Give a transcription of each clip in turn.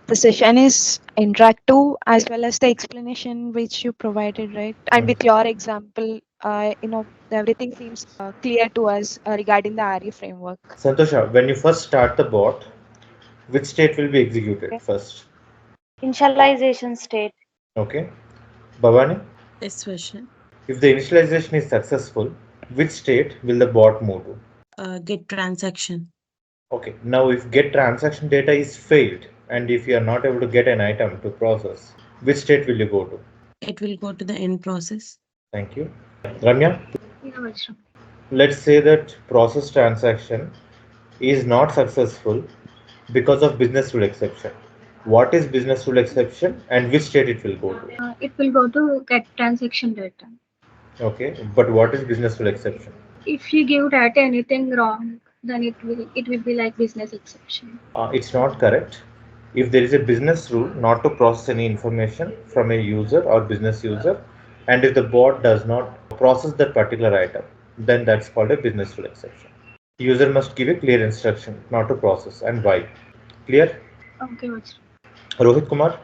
The session is interactive as well as the explanation which you provided, right? And with your example, everything seems clear to us regarding the RE framework. Santosha, when you first start the bot, which state will be executed first? Initialization state. Okay. Bhavani, Yes, question. if the initialization is successful, which state will the bot move to? Get transaction. Okay. Now, if get transaction data is failed and if you are not able to get an item to process, which state will you go to? It will go to the end process. Thank you. Ramya, Yeah, Vajra. let's say that process transaction is not successful because of business rule exception. What is business rule exception and which state it will go to? It will go to get transaction data. Okay, but what is business rule exception? If you give data anything wrong, then it will be like business exception. It's not correct. If there is a business rule not to process any information from a user or business user, and if the bot does not process that particular item, then that's called a business rule exception. User must give a clear instruction not to process and why. Clear? Okay, Vajra. Rohit Kumar.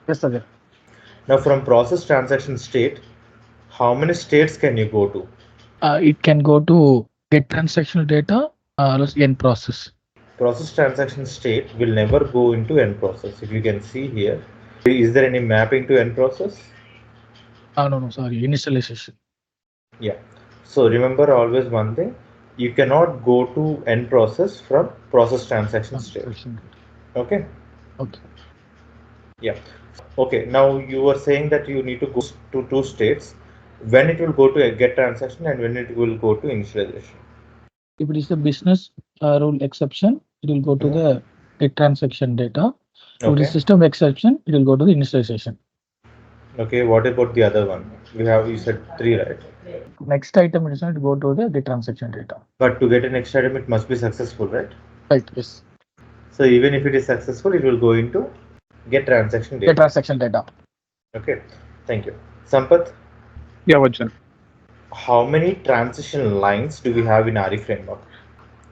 Yes, Ajay. Now from process transaction state, how many states can you go to? It can go to get transactional data or else end process. Process transaction state will never go into end process. If you can see here, is there any mapping to end process? No, sorry, initialization. Yeah. So remember always one thing, you cannot go to end process from process transaction state. Transaction data. Okay. Okay. Yeah. Okay. Now you were saying that you need to go to two states, when it will go to a get transaction and when it will go to initialization. If it is the business rule exception, it will go to Mhm. the get transaction data. If it Okay. is system exception, it will go to the initialization. Okay. What about the other one? We have, you said three, right? Next item is not go to the get transaction data. But to get an next item, it must be successful, right? Right. Yes. So even if it is successful, it will go into get transaction Get data. transaction data. Okay. Thank you. Sampath, Yeah, Vajra. how many transition lines do we have in RE framework?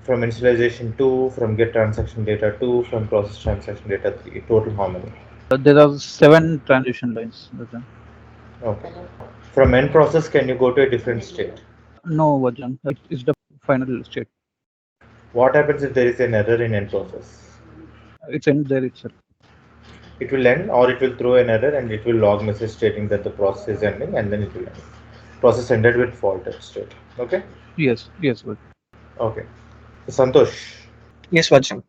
From initialization 2, from get transaction data 2, from process transaction data 3. Total how many? There are 7 transition lines, Vajra. Okay. From end process, can you go to a different state? No, Vajra. It's the final state. What happens if there is an error in end process? It's in there itself. It will end or it will throw an error and it will log message stating that the process is ending and then it will end. Process ended with faulted state. Okay? Yes, Vajra. Okay. So Santosh, Yes, Vajra.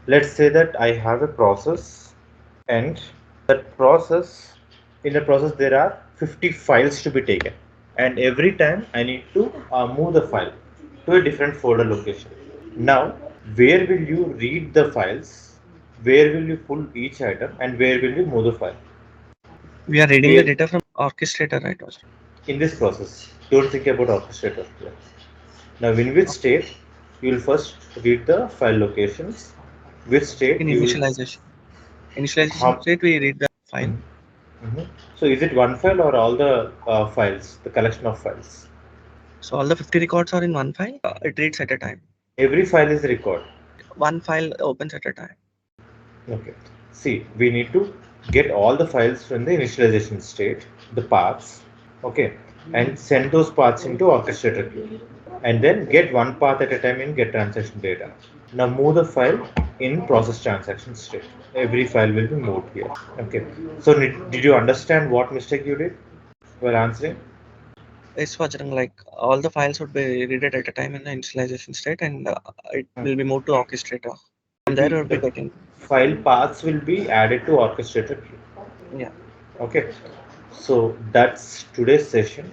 let's say that I have a process and that process, in the process there are 50 files to be taken, and every time I need to move the file to a different folder location. Now, where will you read the files, where will you pull each item, and where will you move the file? We are reading the Where, data from orchestrator, right, Vajra? in this process, don't think about orchestrator here. Now, in which state you will first read the file locations, which state In you will initialization. Initialization have. state, we read the file. Mhm, mhm. So is it one file or all the files, the collection of files? So all the 50 records are in one file. It reads at a time. Every file is a record. One file opens at a time. Okay. See, we need to get all the files from the initialization state, the paths, okay, and send those paths into orchestrator queue. And then get one path at a time in get transaction data. Now move the file in process transaction state. Every file will be moved here. Okay. So did you understand what mistake you did while answering? It's Vajra, like all the files would be read at a time in the initialization state, and it will be moved to orchestrator. From there, we'll be The getting. file paths will be added to orchestrator queue. Yeah. Okay. So that's today's session.